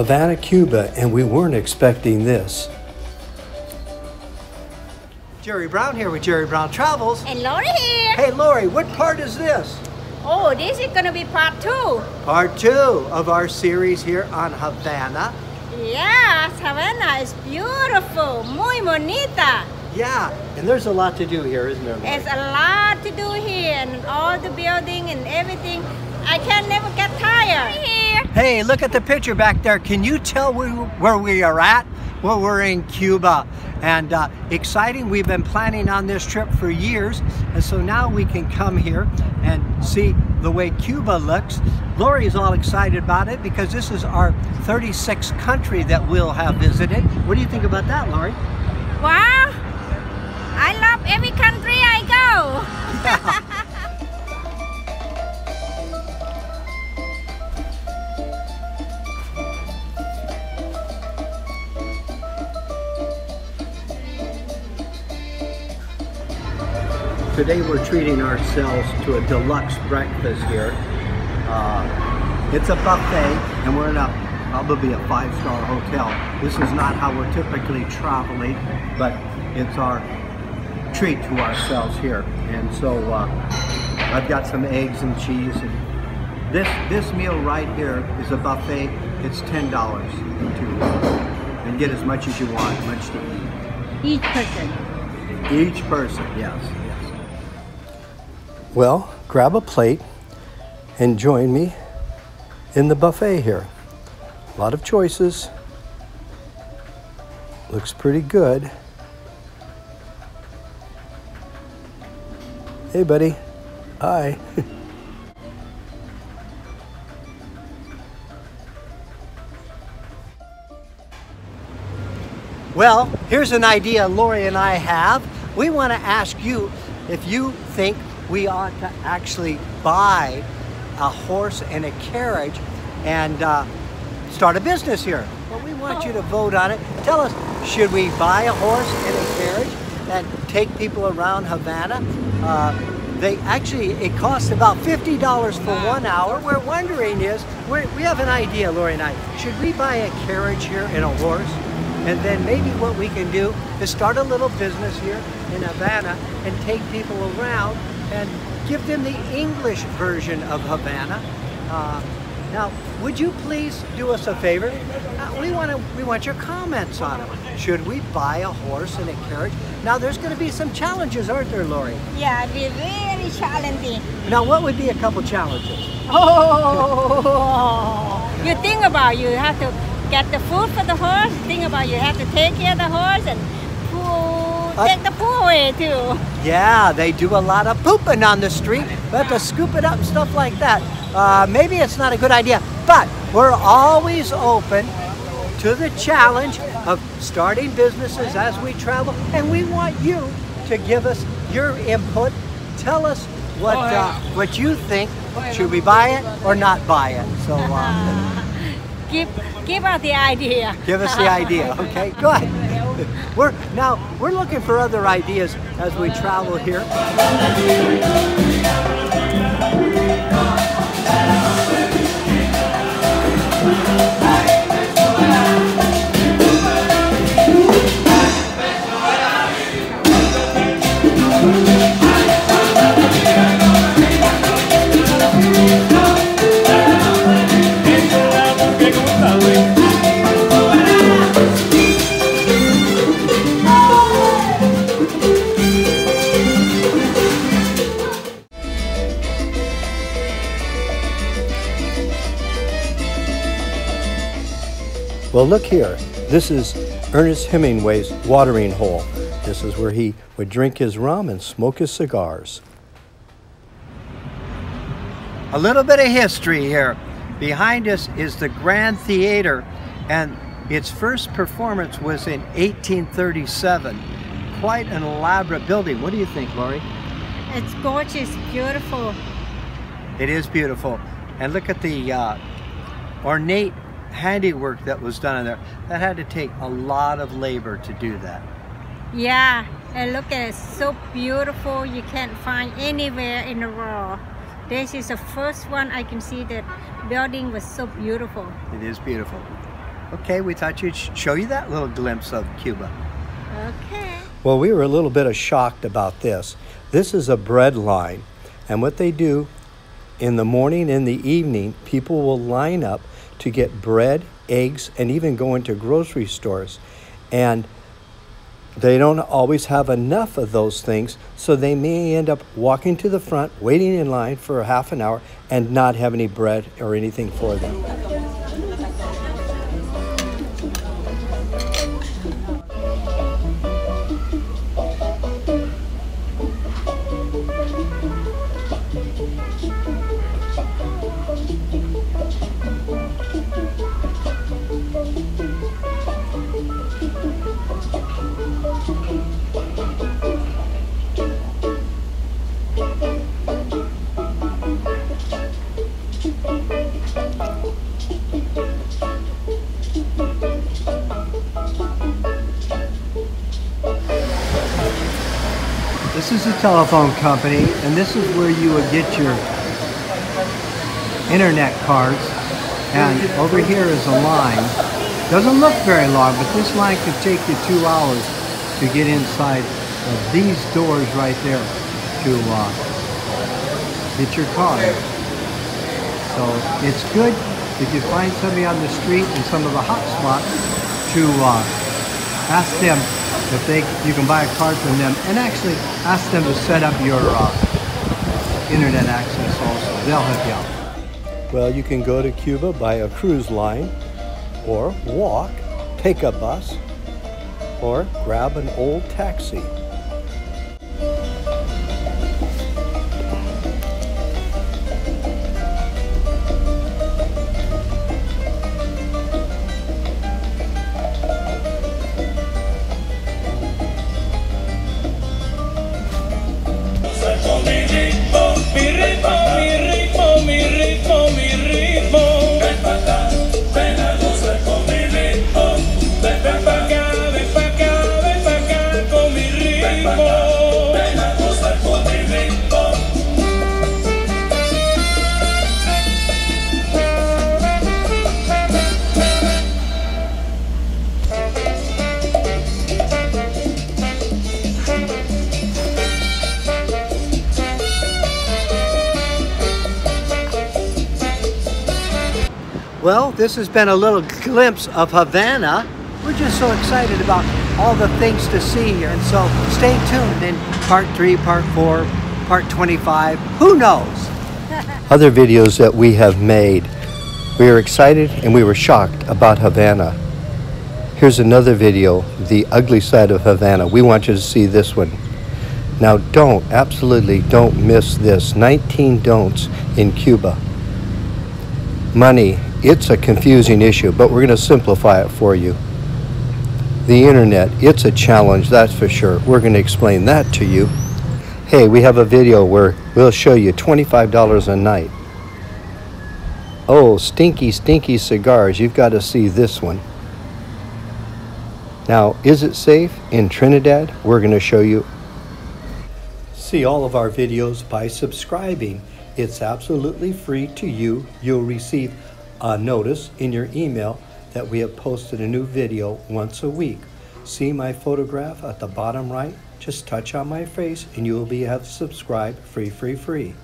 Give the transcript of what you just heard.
Havana, Cuba, and we weren't expecting this. Jerry Brown here with Jerry Brown Travels. And Lori here. Hey Lori, what part is this? Oh, this is gonna be part 2. Part 2 of our series here on Havana. Yes, Havana is beautiful, muy bonita. Yeah, and there's a lot to do here, isn't there, Lori? There's a lot to do here, and all the building and everything. I can never get tired. Here. Hey, look at the picture back there. Can you tell where we are at? Well, we're in Cuba, and exciting. We've been planning on this trip for years, and so now we can come here and see the way Cuba looks. Lori's all excited about it because this is our 36th country that we'll have visited. What do you think about that, Lori? Wow, I love every country I go. Today we're treating ourselves to a deluxe breakfast here. It's a buffet, and we're in probably a 5-star hotel. This is not how we're typically traveling, but it's our treat to ourselves here. And so I've got some eggs and cheese. And this meal right here is a buffet. It's $10 and get as much as you want, much to eat. Each person. Each person, yes. Well, grab a plate and join me in the buffet here. A lot of choices. Looks pretty good. Hey, buddy. Hi. Well, here's an idea Lori and I have. We want to ask you if you think we ought to actually buy a horse and a carriage and start a business here. Well, we want you to vote on it. Tell us, should we buy a horse and a carriage and take people around Havana? It costs about $50 for 1 hour. We're wondering is, we have an idea, Lori and I. Should we buy a carriage here and a horse? And then maybe what we can do is start a little business here in Havana and take people around and give them the English version of Havana. Now, would you please do us a favor? We want your comments on it. Should we buy a horse and a carriage? Now, there's going to be some challenges, aren't there, Lori? Yeah, it'll be very challenging. Now, what would be a couple challenges? Oh, you think about you have to get the food for the horse. Think about you have to take care of the horse and take the poo away too. Yeah, they do a lot of pooping on the street. We have to scoop it up and stuff like that. Maybe it's not a good idea, but we're always open to the challenge of starting businesses as we travel, and we want you to give us your input. Tell us what you think. Should we buy it or not buy it? So give us the idea. Give us the idea. Okay, go ahead. We're looking for other ideas as we travel here. Well, look here. This is Ernest Hemingway's watering hole. This is where he would drink his rum and smoke his cigars. A little bit of history here. Behind us is the Grand Theater, and its first performance was in 1837. Quite an elaborate building. What do you think, Lori? It's gorgeous, beautiful. It is beautiful. And look at the ornate handiwork that was done in there. That had to take a lot of labor to do that. Yeah, and look at it, so beautiful. You can't find anywhere in the world. This is the first one I can see that building was so beautiful. It is beautiful. Okay, we thought you'd show you that little glimpse of Cuba. Okay. Well, we were a little bit shocked about this. This is a bread line, and what they do in the morning and the evening, people will line up to get bread, eggs, and even go into grocery stores. And they don't always have enough of those things, so they may end up walking to the front, waiting in line for a half an hour, and not have any bread or anything for them. This is a telephone company, and this is where you would get your internet cards. And over here is a line. Doesn't look very long, but this line could take you 2 hours to get inside of these doors right there to get your card. So it's good if you find somebody on the street in some of the hot spots to ask them if you can buy a card from them, and actually ask them to set up your internet access also. They'll help you out. Well, you can go to Cuba by a cruise line, or walk, take a bus, or grab an old taxi. Well, this has been a little glimpse of Havana. We're just so excited about all the things to see here. And so stay tuned in part 3, part 4, part 25. Who knows? Other videos that we have made, we are excited and we were shocked about Havana. Here's another video, the ugly side of Havana. We want you to see this one. Now absolutely don't miss this. 19 don'ts in Cuba. Money, it's a confusing issue, but we're going to simplify it for you. The internet, it's a challenge, that's for sure. We're going to explain that to you. Hey, we have a video where we'll show you $25 a night. Oh, stinky, stinky cigars. You've got to see this one. Now, is it safe in Trinidad? We're going to show you. See all of our videos by subscribing. It's absolutely free to you. You'll receive a notice in your email that we have posted a new video once a week. See my photograph at the bottom right? Just touch on my face and you will have subscribed free.